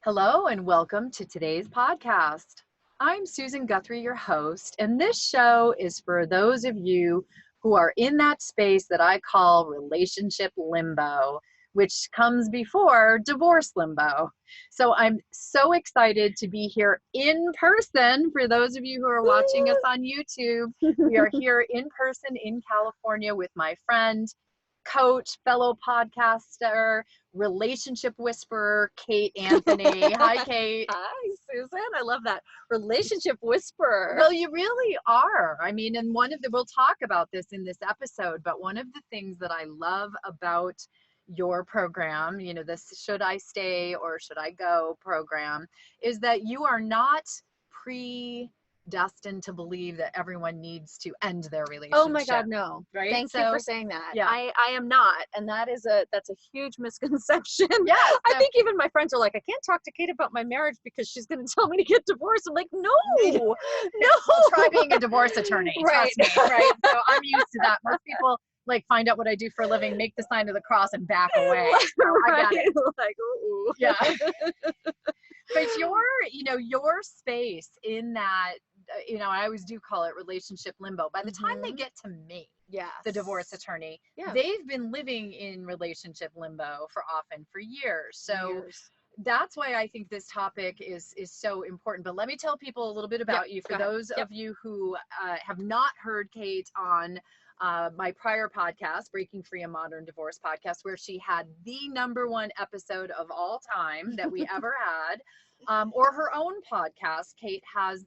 Hello and welcome to today's podcast. I'm Susan Guthrie, your host, and this show is for those of you who are in that space that I call relationship limbo, which comes before divorce limbo. So I'm so excited to be here in person. For those of you who are watching us on YouTube, we are here in person in California with my friend, coach, fellow podcaster, relationship whisperer, Kate Anthony. Hi, Kate. Hi, Susan. I love that. Relationship whisperer. Well, you really are. I mean, and we'll talk about this in this episode, but one of the things that I love about your program, this Should I Stay or Should I Go program, is that you are not predestined to believe that everyone needs to end their relationship. Oh my God, no. Right? Thank you for saying that. Yeah. I am not. And that's a huge misconception. Yes. I think even my friends are like, I can't talk to Kate about my marriage because she's going to tell me to get divorced. I'm like, no. Well, try being a divorce attorney. Right. Trust me, right? So I'm used to that. Most people find out what I do for a living, make the sign of the cross and back away. So I got it. Like, ooh. Yeah. But your space in that, I always do call it relationship limbo. By the time they get to me, yes, the divorce attorney, yeah, they've been living in relationship limbo for years. So that's why I think this topic is so important. But let me tell people a little bit about you. For those of you who have not heard Kate on my prior podcast, Breaking Free, a Modern Divorce podcast, where she had the #1 episode of all time that we ever had, or her own podcast. Kate has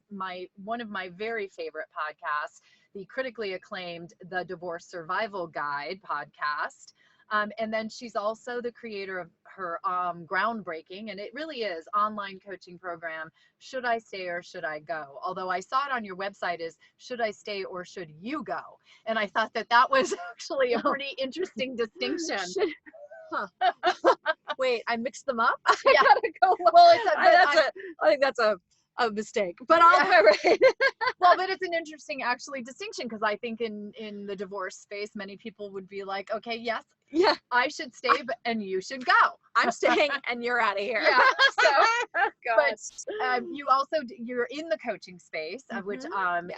one of my very favorite podcasts, the critically acclaimed The Divorce Survival Guide podcast. And then she's also the creator of her groundbreaking, and it really is, online coaching program, Should I Stay or Should I Go? Although I saw it on your website as Should I Stay or Should You Go? And I thought that was actually a pretty interesting distinction. Wait, I mixed them up? Yeah. I gotta go. Well, I think that's a mistake, but I'll right. Well, but it's an interesting actually distinction, because I think in the divorce space, many people would be like, okay, yes, yeah, I should stay, and you should go. I'm staying and you're out of here. Yeah. So, God. but you're in the coaching space, which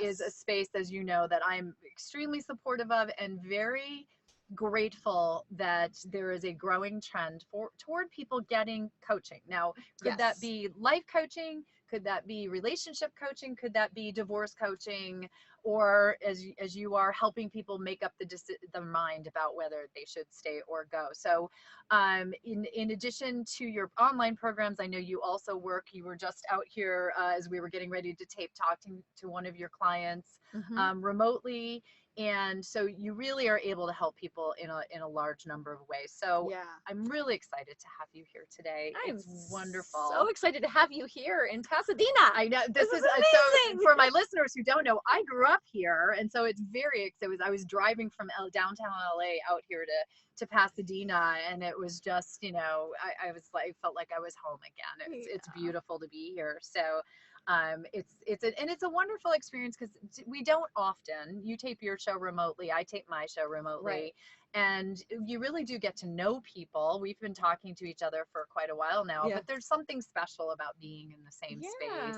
is a space, as you know, that I'm extremely supportive of, and very grateful that there is a growing trend toward people getting coaching. Now, could that be life coaching? Could that be relationship coaching? Could that be divorce coaching? Or as you are helping people make up the mind about whether they should stay or go. So in addition to your online programs, I know you also work, you were just out here as we were getting ready to tape, talking to one of your clients remotely. And so you really are able to help people in a large number of ways. So I'm really excited to have you here today. It's wonderful. So excited to have you here in Pasadena. I know this is amazing. So for my listeners who don't know, I grew up here, and so it's very exciting. I was driving from downtown LA out here to Pasadena, and it was just, I felt like I was home again. It's beautiful to be here. So it's a wonderful experience, because we don't often, you tape your show remotely, I tape my show remotely, and you really do get to know people. We've been talking to each other for quite a while now, but there's something special about being in the same space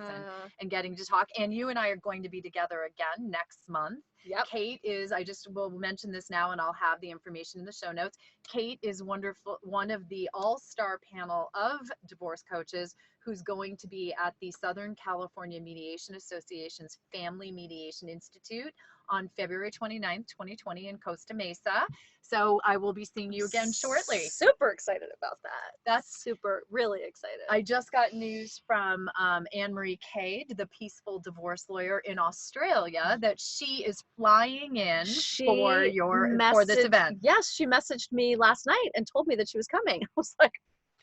and getting to talk. And you and I are going to be together again next month. Kate is, I just will mention this now, and I'll have the information in the show notes. Kate is wonderful, one of the all-star panel of divorce coaches who's going to be at the Southern California Mediation Association's Family Mediation Institute on February 29th, 2020 in Costa Mesa. So I will be seeing you again shortly. Super excited about that. That's really excited. I just got news from Anne-Marie Cade, the peaceful divorce lawyer in Australia, that she is flying in for this event. Yes, she messaged me last night and told me that she was coming. I was like,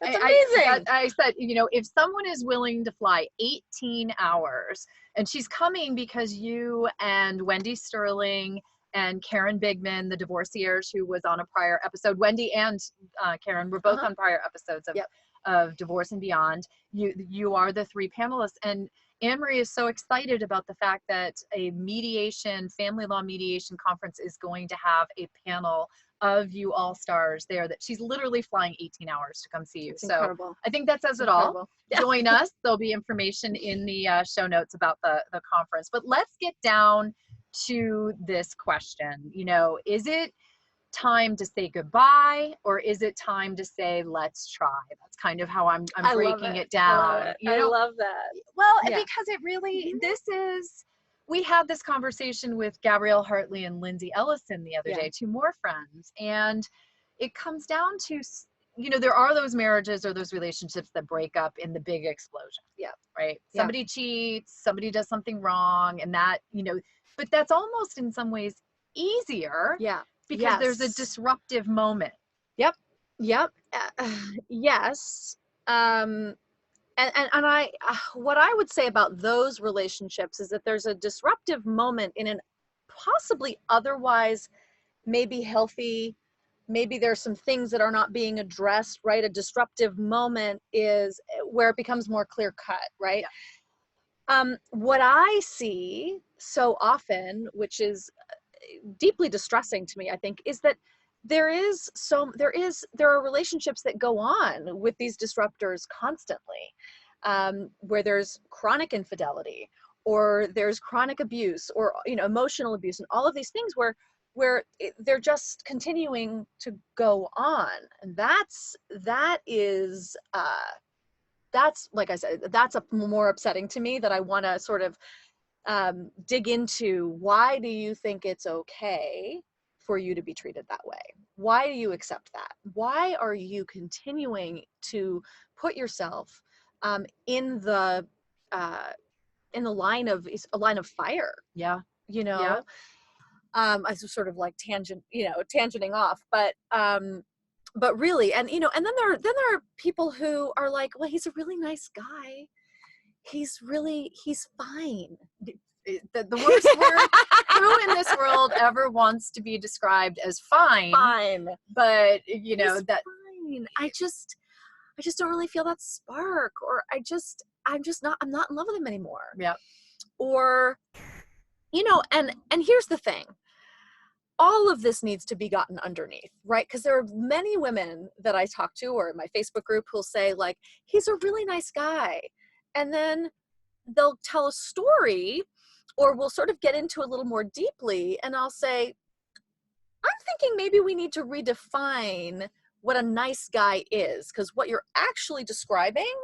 that's amazing. I said, if someone is willing to fly 18 hours, and she's coming because you and Wendy Sterling and Karen Bigman, the divorciers who was on a prior episode, Wendy and Karen were both on prior episodes of Divorce and Beyond. You are the 3 panelists, and Anne-Marie is so excited about the fact that a family law mediation conference is going to have a panel of you all stars there that she's literally flying 18 hours to come see you. It's So incredible. I think that says it all. Incredible. Yeah. Join us. There'll be information in the show notes about the conference. But let's get down to this question. You know, is it time to say goodbye, or is it time to say let's try? That's kind of how I'm breaking it down. You know, I love that. well, Yeah. because it really, this is, we had this conversation with Gabrielle Hartley and Lindsay Ellison the other day, two more friends, and it comes down to, you know, there are those marriages or those relationships that break up in the big explosion. Yeah. Right. Somebody cheats, somebody does something wrong, and that, you know, but that's almost in some ways easier. Yeah. Because there's a disruptive moment. Yep. Yep. Yes. And I, what I would say about those relationships is that there's a disruptive moment in an possibly otherwise maybe healthy, maybe there's some things that are not being addressed, right? A disruptive moment is where it becomes more clear cut, right? Yeah. What I see so often, which is deeply distressing to me, I think, is that there are relationships that go on with these disruptors constantly, where there's chronic infidelity, or there's chronic abuse, or, you know, emotional abuse, and all of these things where they're just continuing to go on. And that's like I said, that's more upsetting to me, that I want to sort of dig into. Why do you think it's okay for you to be treated that way? Why do you accept that? Why are you continuing to put yourself in the line of fire? Yeah. You know, I was sort of like tangenting off, but really, and, you know, and then there are people who are like, well, he's a really nice guy. He's fine. The worst word who in this world ever wants to be described as fine, but you know, he's that fine. I just don't really feel that spark, or I'm not in love with him anymore. Yeah. Or, you know, and here's the thing, all of this needs to be gotten underneath, right? Because there are many women that I talk to, or in my Facebook group, who'll say, like, he's a really nice guy, and then they'll tell a story, or we'll sort of get into a little more deeply, and I'll say, I'm thinking maybe we need to redefine what a nice guy is, because what you're actually describing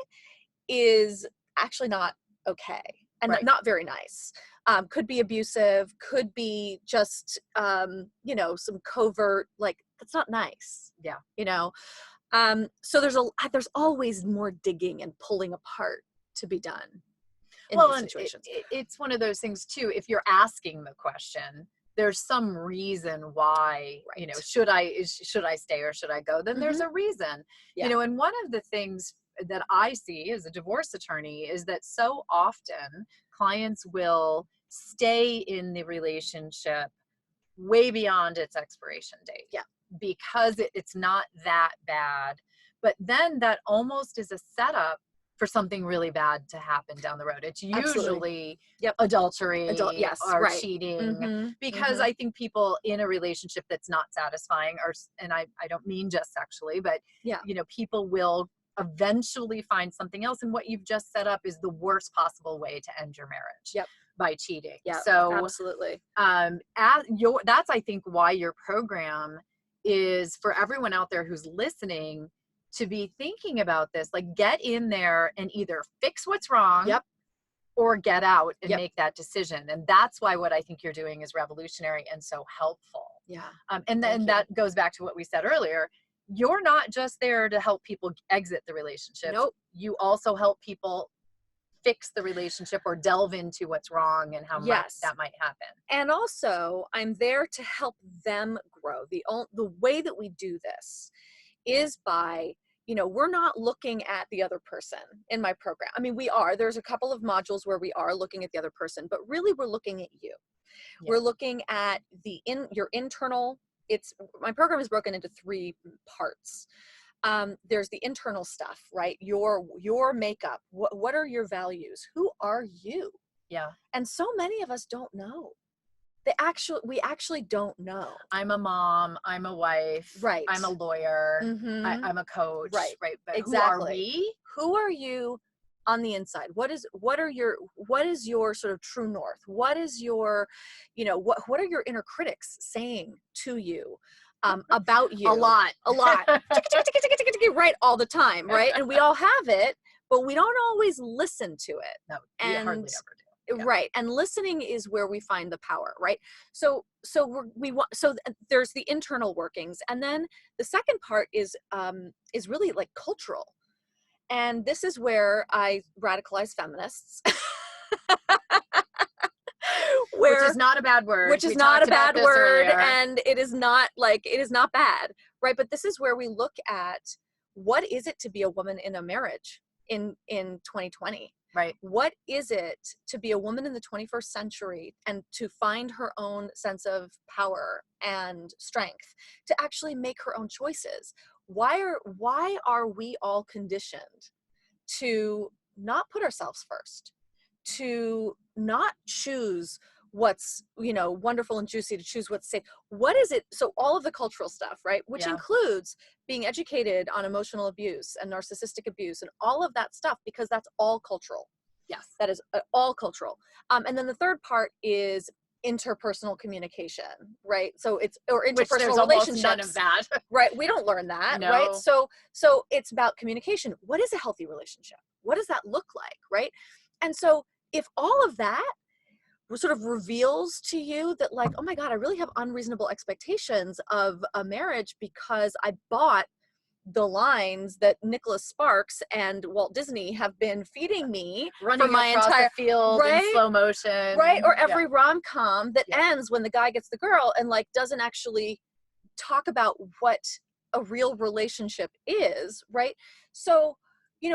is actually not okay, and not very nice. Could be abusive, could be just, you know, some covert, like, that's not nice. Yeah. You know? So there's always more digging and pulling apart to be done in these situations. It's one of those things too, if you're asking the question, there's some reason why, you know, should I stay or should I go? Then there's a reason. You know, and one of the things that I see as a divorce attorney is that so often clients will stay in the relationship way beyond its expiration date. Yeah. Because it's not that bad. But then that almost is a setup for something really bad to happen down the road. It's usually adultery or cheating, because I think people in a relationship that's not satisfying are, and I don't mean just sexually, but you know, people will eventually find something else. And what you've just set up is the worst possible way to end your marriage. By cheating. So absolutely. That's, I think, why your program is for everyone out there who's listening to be thinking about this. Like, get in there and either fix what's wrong or get out and make that decision. And that's why what I think you're doing is revolutionary and so helpful. Yeah. And then that goes back to what we said earlier. You're not just there to help people exit the relationship. Nope. You also help people fix the relationship or delve into what's wrong and how much that might happen. And also, I'm there to help them grow. The way that we do this is by, you know, we're not looking at the other person in my program. I mean, there's a couple of modules where we are looking at the other person, but really we're looking at you. Yeah. We're looking at your internal, my program is broken into 3 parts. There's the internal stuff, right? Your makeup. What are your values? Who are you? Yeah. And so many of us don't know. we actually don't know. I'm a mom, I'm a wife, Right. I'm a lawyer, Mm-hmm. I'm a coach, Right. But Exactly. Who are you on the inside? What is your sort of true north? What is your, what are your inner critics saying to you about you? A lot. Right, all the time, right? And we all have it, but we don't always listen to it. No, we hardly ever do. Yeah. Right, and listening is where we find the power, right? So there's the internal workings, and then the second part is really like cultural, and this is where I radicalize feminists. Which is not a bad word. Which is not a bad word, and it is not bad, right? But this is where we look at what is it to be a woman in a marriage in 2020. Right. What is it to be a woman in the 21st century and to find her own sense of power and strength to actually make her own choices? Why are we all conditioned to not put ourselves first, to not choose what's wonderful and juicy, to choose what's safe? What is it? So all of the cultural stuff, right, which includes being educated on emotional abuse and narcissistic abuse and all of that stuff, because that's all cultural. Yes, that is all cultural. And then the third part is interpersonal communication, right? So it's interpersonal relationships. None of that. Right, we don't learn that. No. Right? So it's about communication. What is a healthy relationship? What does that look like, right? And so if all of that sort of reveals to you that, like, oh my God, I really have unreasonable expectations of a marriage because I bought the lines that Nicholas Sparks and Walt Disney have been feeding me running for my across entire the field in slow motion, right? Or every rom-com that ends when the guy gets the girl and like doesn't actually talk about what a real relationship is, right? So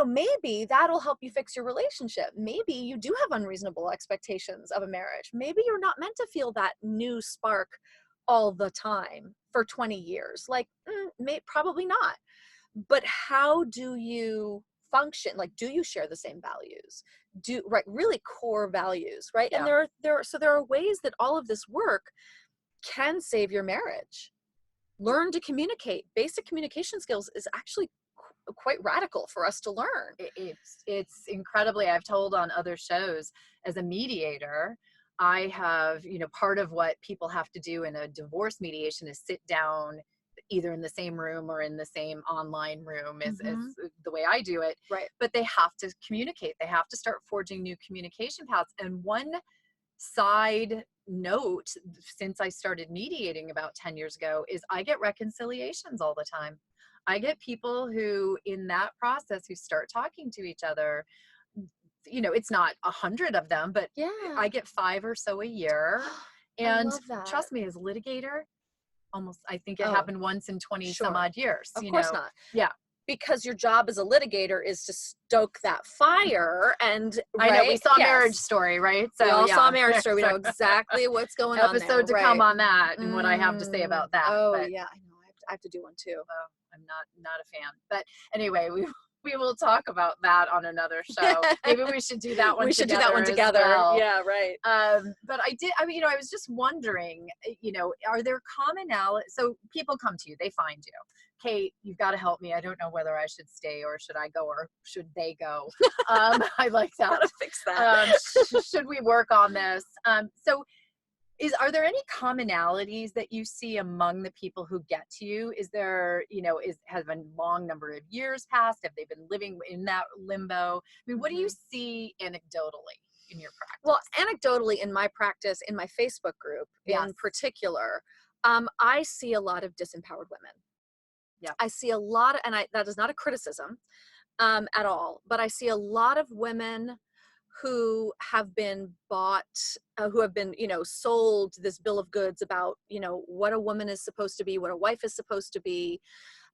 maybe that'll help you fix your relationship. Maybe you do have unreasonable expectations of a marriage. Maybe you're not meant to feel that new spark all the time for 20 years. Like, probably not. But how do you function? Like, do you share the same values? Really core values, right? Yeah. And there are ways that all of this work can save your marriage. Learn to communicate. Basic communication skills is actually quite radical for us to learn. It's incredibly, I've told on other shows, as a mediator, I have, part of what people have to do in a divorce mediation is sit down either in the same room or in the same online room as the way I do it. Right. But they have to communicate. They have to start forging new communication paths. And one side note, since I started mediating about 10 years ago, is I get reconciliations all the time. I get people who in that process who start talking to each other. It's not 100 of them, but I get 5 or so a year. And trust me, as a litigator, I think it happened once in 20 some odd years. Of course not. Yeah. Because your job as a litigator is to stoke that fire. And I know we saw Marriage Story, right? So we all saw Marriage Story. We know exactly what's going on there. Episode to come on that and what I have to say about that. Oh, yeah, I know. I have to do one too. I'm not a fan. But anyway, we will talk about that on another show. Maybe we should do that one. We should do that one together. Well. Yeah, right. But I was just wondering, are there commonalities? So people come to you, they find you. Kate, you've got to help me. I don't know whether I should stay or should I go or should they go? I like that. Gotta fix that. Should we work on this? Are there any commonalities that you see among the people who get to you? Is there, has a long number of years passed? Have they been living in that limbo? I mean, what do you see anecdotally in your practice? Well, anecdotally in my practice, in my Facebook group in particular, I see a lot of disempowered women. Yeah. I see a lot of, and that is not a criticism at all, but I see a lot of women who have been bought, who have been, sold this bill of goods about, what a woman is supposed to be, what a wife is supposed to be.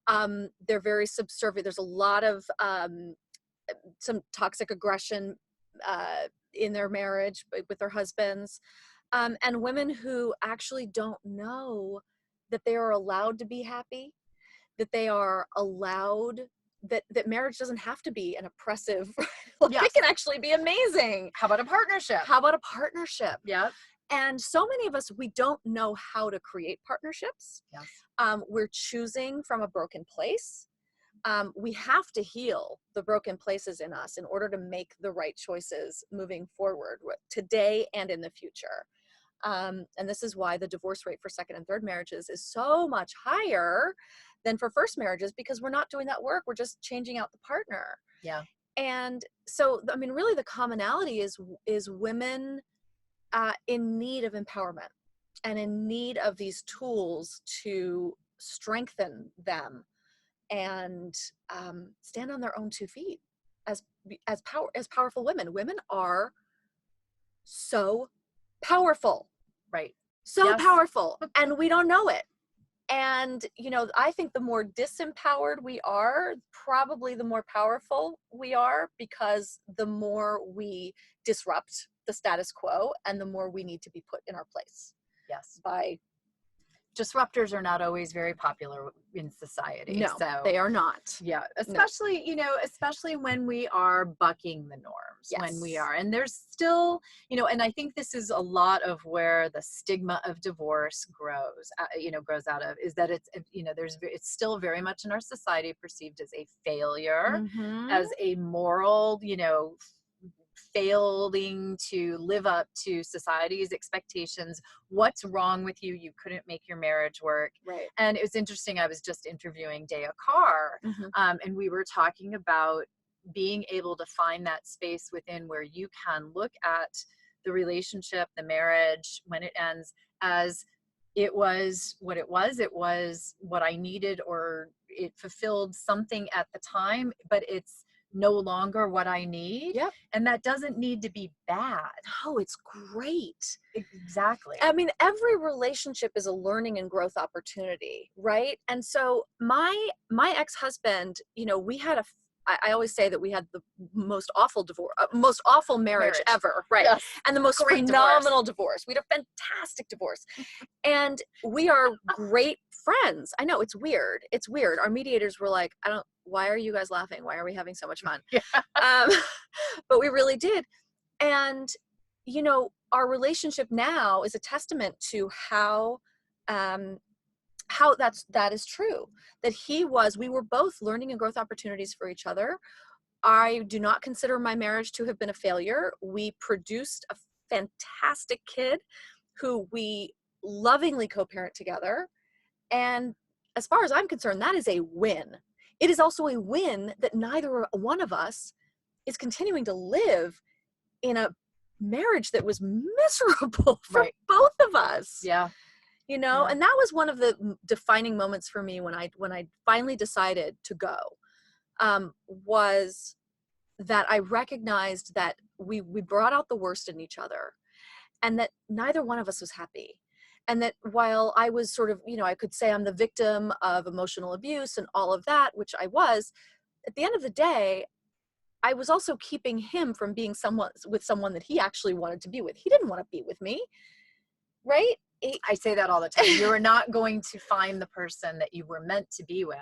They're very subservient. There's a lot of some toxic aggression in their marriage with their husbands, and women who actually don't know that they are allowed to be happy, that they are allowed, that marriage doesn't have to be an oppressive, it can actually be amazing. How about a partnership? Yep. And so many of us, we don't know how to create partnerships. Yes. We're choosing from a broken place. We have to heal the broken places in us in order to make the right choices moving forward today and in the future. And this is why the divorce rate for second and third marriages is so much higher than for first marriages, because we're not doing that work. We're just changing out the partner. Yeah. And so, I mean, really the commonality is women in need of empowerment and in need of these tools to strengthen them and stand on their own 2 feet as powerful women. Women are so powerful, Right. so Yes. powerful, and we don't know it. And, you know, I think the more disempowered we are, probably the more powerful we are, because the more we disrupt the status quo and the more we need to be put in our place. Yes. By disruptors are not always very popular in society. No, so they are not. Yeah, especially, you know, especially when we are bucking the norms, Yes. when we are, and there's still, you know, and I think this is a lot of where the stigma of divorce grows out of, is that it's, you know, it's still very much in our society perceived as a failure, as a moral, you know, failing to live up to society's expectations. What's wrong with you? You couldn't make your marriage work. Right. And it was interesting. I was just interviewing Dea Carr, and we were talking about being able to find that space within where you can look at the relationship, the marriage, when it ends, as it was what it was. It was what I needed, or it fulfilled something at the time, but it's no longer what I need. Yep. And that doesn't need to be bad. Oh, it's great. Exactly. I mean, every relationship is a learning and growth opportunity, right? And so my ex-husband, you know, we had I always say that we had the most awful most awful marriage ever, right? Yes. And the most Great phenomenal divorce. We had a fantastic divorce. And we are great friends. I know, it's weird. It's weird. Our mediators were like, why are you guys laughing? Why are we having so much fun? Yeah. But we really did. And, you know, our relationship now is a testament to how that is true, that we were both learning and growth opportunities for each other. I do not consider my marriage to have been a failure. We produced a fantastic kid who we lovingly co-parent together. And as far as I'm concerned, that is a win. It is also a win that neither one of us is continuing to live in a marriage that was miserable for both of us. Yeah. You know, and that was one of the defining moments for me when I finally decided to go, was that I recognized that we brought out the worst in each other, and that neither one of us was happy. And that while I was sort of, you know, I could say I'm the victim of emotional abuse and all of that, which I was, at the end of the day, I was also keeping him from being with someone that he actually wanted to be with. He didn't want to be with me, right? I say that all the time. You are not going to find the person that you were meant to be with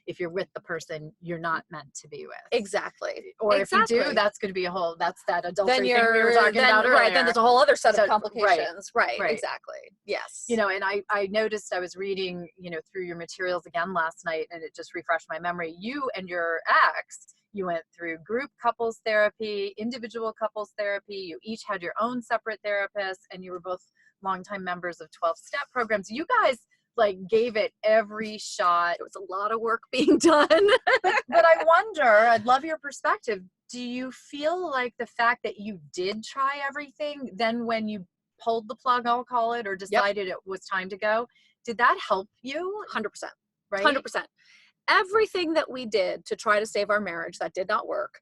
if you're with the person you're not meant to be with. Exactly. Or if you do, that's going to be that's that adultery thing we were talking about earlier. Right, then there's a whole other set of complications. Right, exactly. Yes. You know, and I noticed, I was reading, you know, through your materials again last night, and it just refreshed my memory. You and your ex, you went through group couples therapy, individual couples therapy. You each had your own separate therapists, and you were both longtime members of 12-step programs. You guys like gave it every shot. It was a lot of work being done. but I wonder, I'd love your perspective. Do you feel like the fact that you did try everything, then when you pulled the plug, I'll call it, or decided it was time to go, did that help you? 100%. Right? 100%. Everything that we did to try to save our marriage that did not work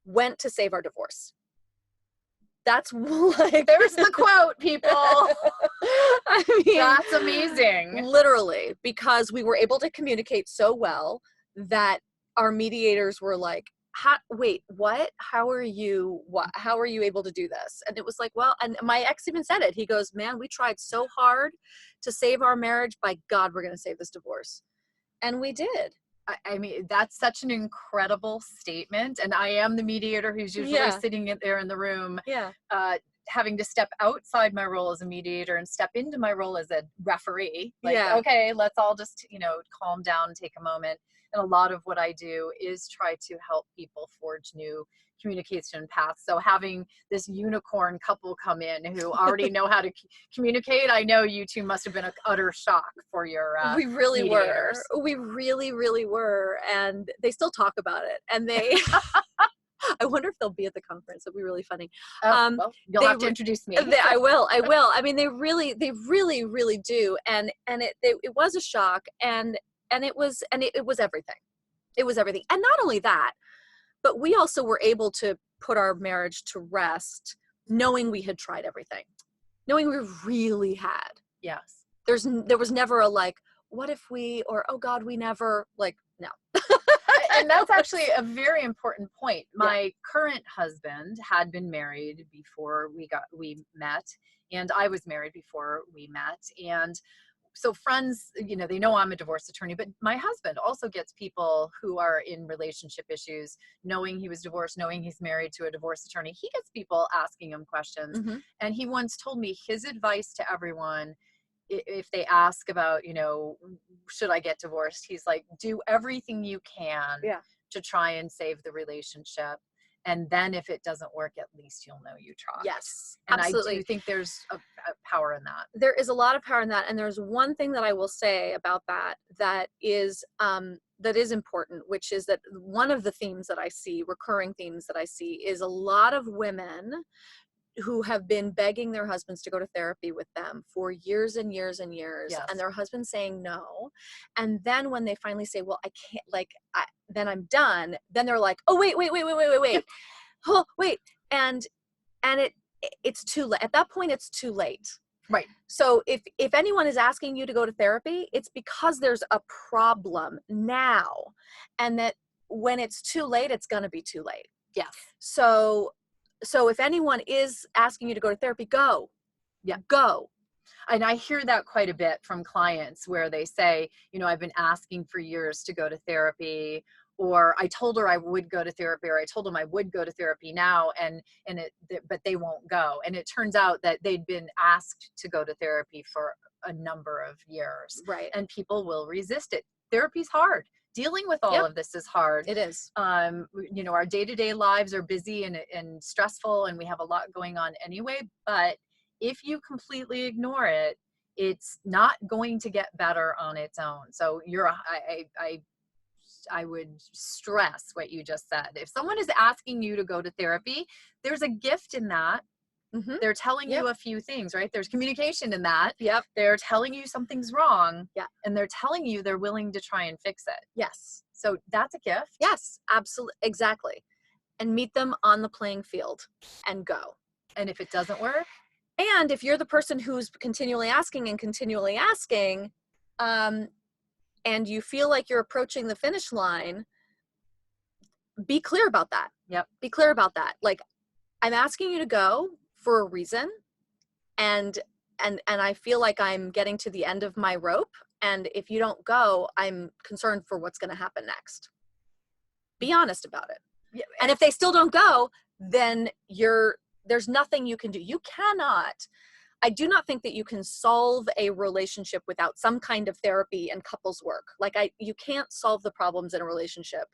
went to save our divorce. That's like, there's the quote, people. I mean, that's amazing. Literally, because we were able to communicate so well that our mediators were like, wait, what? How are you able to do this? And it was like, well, and my ex even said it. He goes, man, we tried so hard to save our marriage. By God, we're going to save this divorce. And we did. I mean, that's such an incredible statement. And I am the mediator who's usually sitting there in the room. Yeah. having to step outside my role as a mediator and step into my role as a referee. Like, Yeah. okay, let's all just, calm down and take a moment. And a lot of what I do is try to help people forge new communication paths. So having this unicorn couple come in who already know how to communicate, I know you two must have been an utter shock for your We really mediators. were. We really, really were. And they still talk about it. And they, I wonder if they'll be at the conference. It'll be really funny. Well, you'll have to introduce me. I will. I mean, they really, really do. And it was a shock, and it was everything. It was everything. And not only that, but we also were able to put our marriage to rest, knowing we had tried everything, knowing we really had. Yes. There was never a like, what if we, or, oh God, we never, like, no. And that's actually a very important point. My current husband had been married before we met, and I was married before we met. And so friends, they know I'm a divorce attorney, but my husband also gets people who are in relationship issues, knowing he was divorced, knowing he's married to a divorce attorney. He gets people asking him questions. Mm-hmm. And he once told me his advice to everyone, if they ask about, should I get divorced? He's like, do everything you can to try and save the relationship. And then if it doesn't work, at least you'll know you tried. Yes, and absolutely. I do think there's a power in that. There is a lot of power in that. And there's one thing that I will say about that is important, which is that one of the themes that I see, recurring themes that I see, is a lot of women who have been begging their husbands to go to therapy with them for years and years and years, and their husband's saying no. And then when they finally say, well, I can't, then I'm done, then they're like, oh, wait. Oh, wait. And it's too late. At that point, it's too late. Right. So if anyone is asking you to go to therapy, it's because there's a problem now. And that when it's too late, it's going to be too late. Yes. So if anyone is asking you to go to therapy, go. Yeah. Go. And I hear that quite a bit from clients where they say, I've been asking for years to go to therapy, or I told her I would go to therapy, or I told them I would go to therapy now, but they won't go. And it turns out that they'd been asked to go to therapy for a number of years. Right. And people will resist it. Therapy's hard. Dealing with all of this is hard. It is. Our day-to-day lives are busy and stressful, and we have a lot going on anyway. But if you completely ignore it, it's not going to get better on its own. So I would stress what you just said. If someone is asking you to go to therapy, there's a gift in that. Mm-hmm. They're telling you a few things, right? There's communication in that. Yep. They're telling you something's wrong. Yeah. And they're telling you they're willing to try and fix it. Yes. So that's a gift. Yes, absolutely. Exactly. And meet them on the playing field and go. And if it doesn't work? And if you're the person who's continually asking, and you feel like you're approaching the finish line, be clear about that. Yep. Be clear about that. Like, I'm asking you to go for a reason, and I feel like I'm getting to the end of my rope, and if you don't go, I'm concerned for what's going to happen next. Be honest about it. Yeah. And if they still don't go, then there's nothing you can do. I do not think that you can solve a relationship without some kind of therapy and couples work. You can't solve the problems in a relationship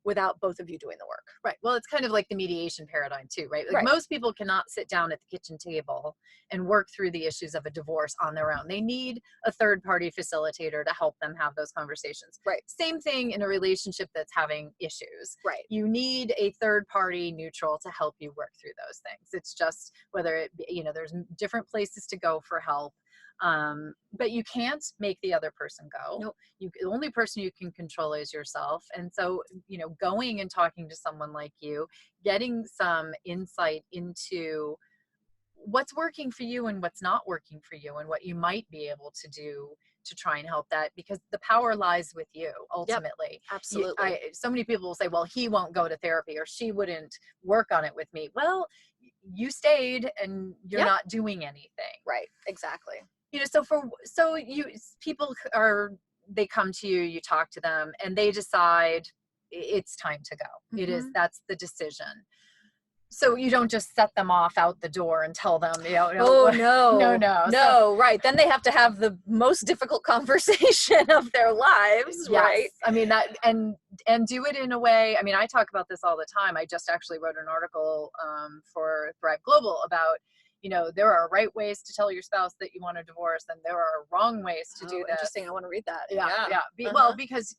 without both of you doing the work. Right. Well, it's kind of like the mediation paradigm too, right? Like most people cannot sit down at the kitchen table and work through the issues of a divorce on their own. They need a third party facilitator to help them have those conversations. Right. Same thing in a relationship that's having issues. Right. You need a third party neutral to help you work through those things. It's just whether there's different places to go for help. But you can't make the other person go. Nope. The only person you can control is yourself. And so, going and talking to someone like you, getting some insight into what's working for you and what's not working for you, and what you might be able to do to try and help that, because the power lies with you ultimately. Yep, absolutely. So many people will say, well, he won't go to therapy, or she wouldn't work on it with me. Well, you stayed and you're not doing anything. Right. Exactly. They come to you, you talk to them, and they decide it's time to go. Mm-hmm. That's the decision. So you don't just set them off out the door and tell them, Oh, no. no. No, right. Then they have to have the most difficult conversation of their lives, Yes. right? I mean, that, and do it in a way, I mean, I talk about this all the time. I just actually wrote an article for Thrive Global about, there are right ways to tell your spouse that you want a divorce, and there are wrong ways to do that. Interesting. I want to read that. Yeah. Well, because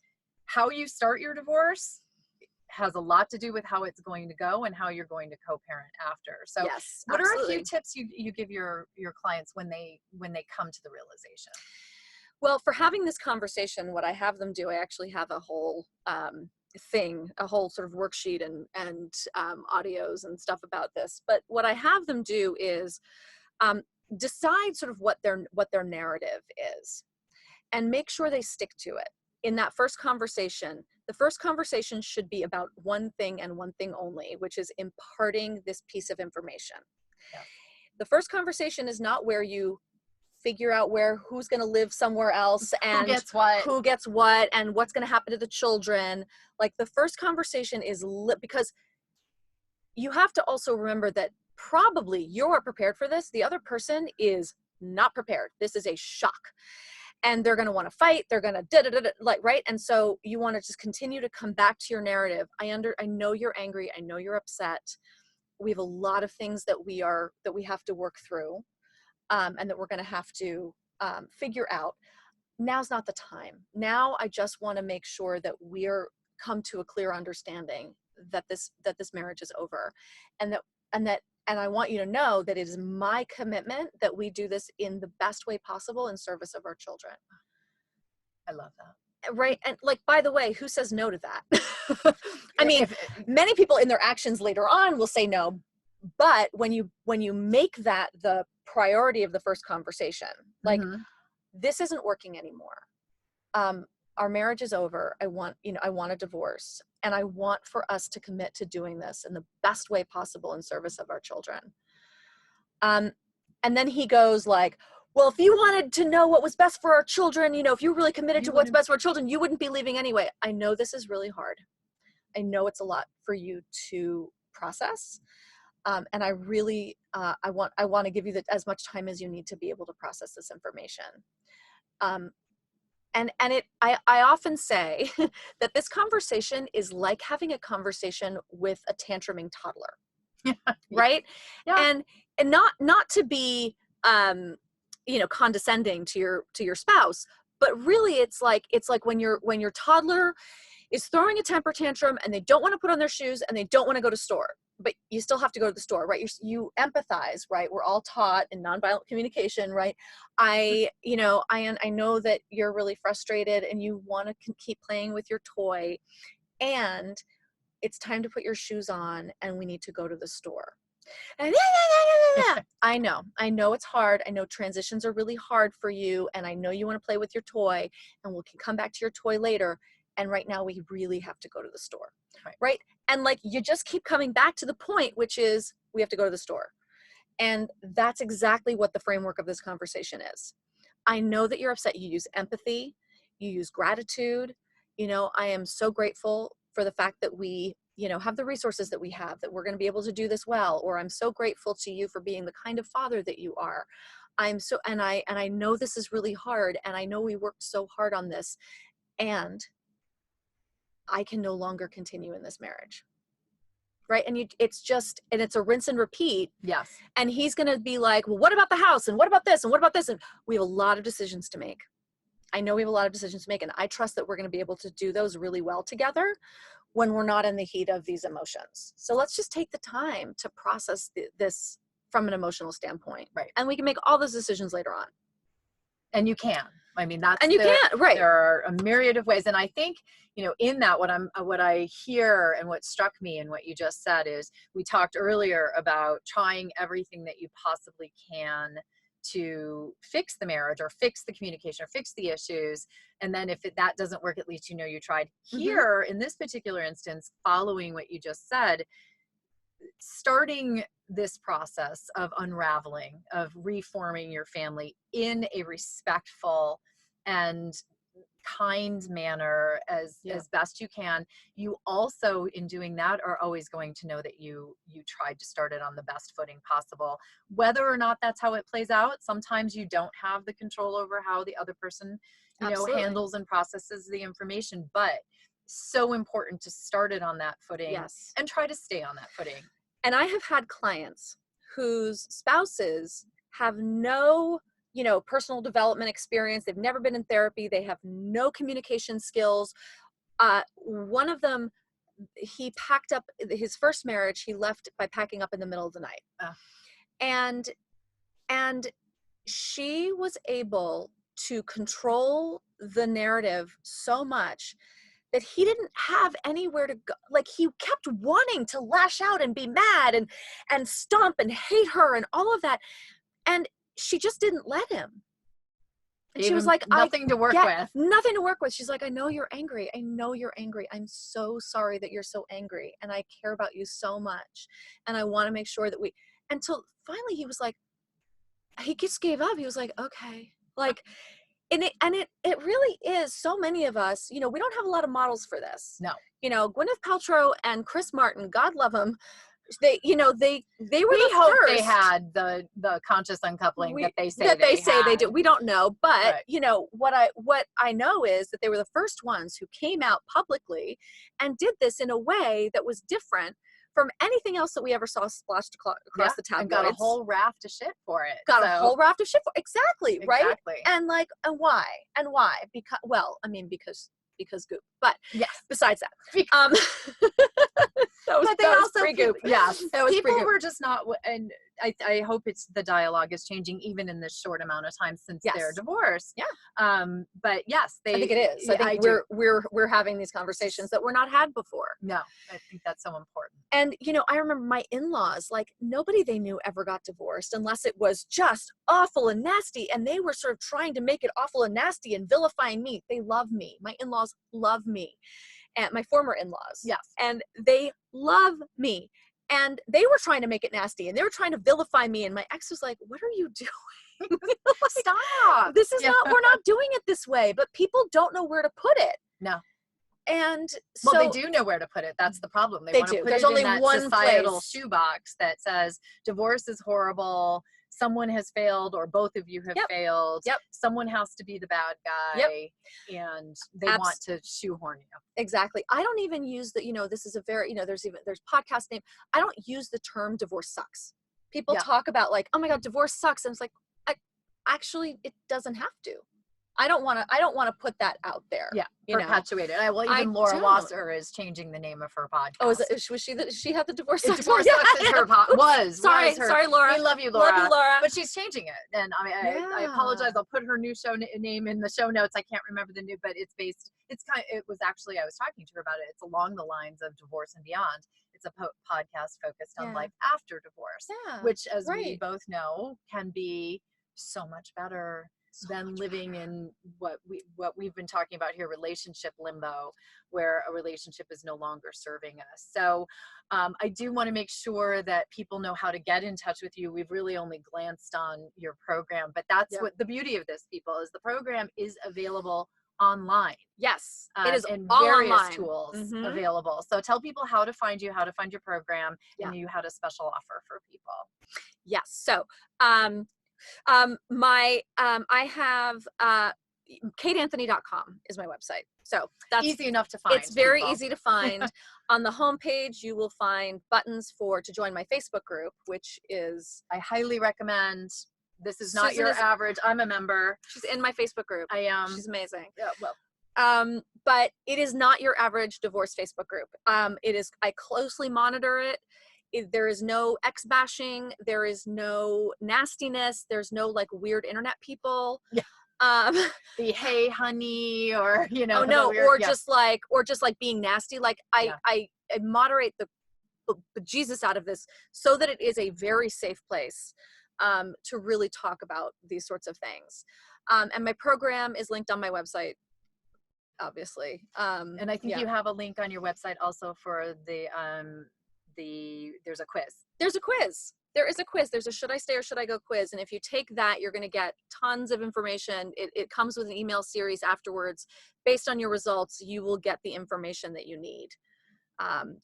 how you start your divorce has a lot to do with how it's going to go and how you're going to co-parent after. So yes, what absolutely. are a few tips you give your clients when they come to the realization? Well, for having this conversation, what I have them do, I actually have a whole thing, a whole sort of worksheet and audios and stuff about this. But what I have them do is decide sort of what their narrative is, and make sure they stick to it. In that first conversation, the first conversation should be about one thing and one thing only, which is imparting this piece of information. Yeah. The first conversation is not where you figure out who's going to live somewhere else and who gets what and what's going to happen to the children. Like, the first conversation is because you have to also remember that probably you are prepared for this. The other person is not prepared. This is a shock. And they're going to want to fight. They're going to right. And so you want to just continue to come back to your narrative. I know you're angry. I know you're upset. We have a lot of things that we have to work through, and that we're going to have to figure out. Now's not the time. Now I just want to make sure that we're come to a clear understanding that this marriage is over, and I want you to know that it is my commitment that we do this in the best way possible in service of our children. I love that. Right. And, like, by the way, who says no to that? I mean, many people in their actions later on will say no, but when you make that the priority of the first conversation, like, this isn't working anymore. Our marriage is over. I want a divorce, and I want for us to commit to doing this in the best way possible in service of our children. And then he goes like, well, if you wanted to know what was best for our children, if you really committed to what's best for our children, you wouldn't be leaving anyway. I know this is really hard. I know it's a lot for you to process. And I really, I want to give you as much time as you need to be able to process this information. I often say that this conversation is like having a conversation with a tantruming toddler, right? Yeah. And not to be, condescending to your spouse, but really it's like when your toddler is throwing a temper tantrum and they don't want to put on their shoes and they don't want to go to store, but you still have to go to the store, right? You empathize, right? We're all taught in nonviolent communication, right? I know that you're really frustrated and you want to keep playing with your toy, and it's time to put your shoes on and we need to go to the store. And I know it's hard. I know transitions are really hard for you, and I know you want to play with your toy, and we can come back to your toy later. And right now we really have to go to the store, right? And like, you just keep coming back to the point, which is we have to go to the store. And that's exactly what the framework of this conversation is. I know that you're upset. You use empathy, you use gratitude. I am so grateful for the fact that we, have the resources that we have, that we're going to be able to do this well. Or I'm so grateful to you for being the kind of father that you are. And I know this is really hard, and I know we worked so hard on this, and I can no longer continue in this marriage. Right. And it's a rinse and repeat. Yes. And he's going to be like, well, what about the house? And what about this? And what about this? And we have a lot of decisions to make. I know we have a lot of decisions to make, and I trust that we're going to be able to do those really well together when we're not in the heat of these emotions. So let's just take the time to process this from an emotional standpoint. Right. And we can make all those decisions later on. And you can. I mean, right. There are a myriad of ways. And I think, in that, what I hear and what struck me and what you just said is, we talked earlier about trying everything that you possibly can to fix the marriage or fix the communication or fix the issues. And then if that doesn't work, at least you tried. Here, in this particular instance, following what you just said, starting this process of unraveling, of reforming your family in a respectful and kind manner as best you can. You also, in doing that, are always going to know that you tried to start it on the best footing possible. Whether or not that's how it plays out, sometimes you don't have the control over how the other person, you know, handles and processes the information, but so important to start it on that footing and try to stay on that footing. And I have had clients whose spouses have no, you know, personal development experience. They've never been in therapy. They have no communication skills. One of them, he packed up his first marriage. He left by packing up in the middle of the night. And she was able to control the narrative so much that he didn't have anywhere to go. Like, he kept wanting to lash out and be mad and stomp and hate her and all of that. And she just didn't let him. And she was like, nothing to work with. Nothing to work with. She's like, I know you're angry. I know you're angry. I'm so sorry that you're so angry. And I care about you so much. And I want to make sure that until finally he was like, he just gave up. He was like, okay. Like, and it really is, so many of us, you know, we don't have a lot of models for this. No. You know, Gwyneth Paltrow and Chris Martin, God love them. They, you know, they were the hope first. They had the conscious uncoupling that they say they do. We don't know, but you know what I know is that they were the first ones who came out publicly and did this in a way that was different from anything else that we ever saw splashed across the tabloids. And got a whole raft of shit for it. A whole raft of shit for exactly. Right? And like, and why? Because, well, I mean, because Goop. But besides that, that was pre-Goop. People were just not, and I hope the dialogue is changing even in this short amount of time since they're divorced. But yes, I think it is. I think we're having these conversations that were not had before. No, I think that's so important. And you know, I remember my in-laws, like, nobody they knew ever got divorced unless it was just awful and nasty, and they were sort of trying to make it awful and nasty and vilifying me. They love me. My in-laws love me. And my former in-laws. And they love me. And they were trying to make it nasty, and they were trying to vilify me. And my ex was like, what are you doing? Like, stop. This is we're not doing it this way, but people don't know where to put it. No. And well, they do know where to put it. That's the problem. They want to put There's it only in that one societal shoebox that says divorce is horrible. Someone has failed, or both of you have failed. Someone has to be the bad guy, and they want to shoehorn you. Exactly. I don't even use the, you know, this is a very, you know, there's podcast name. I don't use the term divorce sucks. People talk about like, oh my God, divorce sucks. And it's like, actually, it doesn't have to. I don't want to put that out there. Perpetuate it. Well, even Laura Wasser is changing the name of her podcast. Oh, was she had the divorce sucks? Divorce sucks is her podcast. Sorry, Laura. We love you, Laura. Love you, Laura. But she's changing it, and I apologize. I'll put her new show name in the show notes. I can't remember the new, but it's based. It was actually, I was talking to her about it. It's along the lines of Divorce and Beyond. It's a podcast focused on life after divorce, which, as we both know, can be so much better than living in what we've been talking about here, relationship limbo, where a relationship is no longer serving us. So I do want to make sure that people know how to get in touch with you. We've really only glanced on your program, but that's what the beauty of this, people, is the program is available online. Yes, it is and all various online. Tools available. So tell people how to find you, how to find your program, and you had a special offer for people. Yes. So I have kateanthony.com is my website. So that's easy enough to find. It's very easy to find. On the homepage, you will find buttons to join my Facebook group, which is, I highly recommend. This is not your average. I'm a member. She's in my Facebook group. I am. She's amazing. Yeah, well. But it is not your average divorce Facebook group. It is, I closely monitor it. There is no ex bashing. There is no nastiness. There's no like weird internet people. The hey honey, or you know, just like being nasty. Like I moderate the Jesus out of this so that it is a very safe place to really talk about these sorts of things. And my program is linked on my website, obviously. And I think you have a link on your website also for the there's a quiz. There's a quiz. There is a quiz. There's a should I stay or should I go quiz. And if you take that, you're going to get tons of information. It comes with an email series afterwards. Based on your results, you will get the information that you need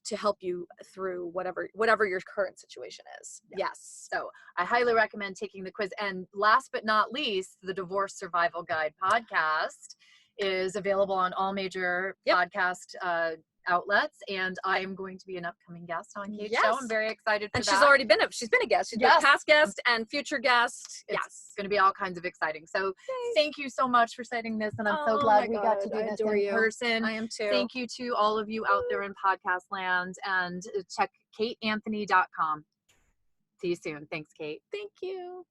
to help you through whatever your current situation is. Yeah. Yes. So I highly recommend taking the quiz. And last but not least, the Divorce Survival Guide podcast is available on all major podcast outlets, and I am going to be an upcoming guest on Kate's show. I'm very excited for and that. she's already been she's been a guest. She's been a past guest and future guest. It's going to be all kinds of exciting. So thank you so much for setting this, and I'm so glad we got to do this in person. I am too. Thank you to all of you out there in podcast land, and check kateanthony.com. See you soon. Thanks, Kate. Thank you.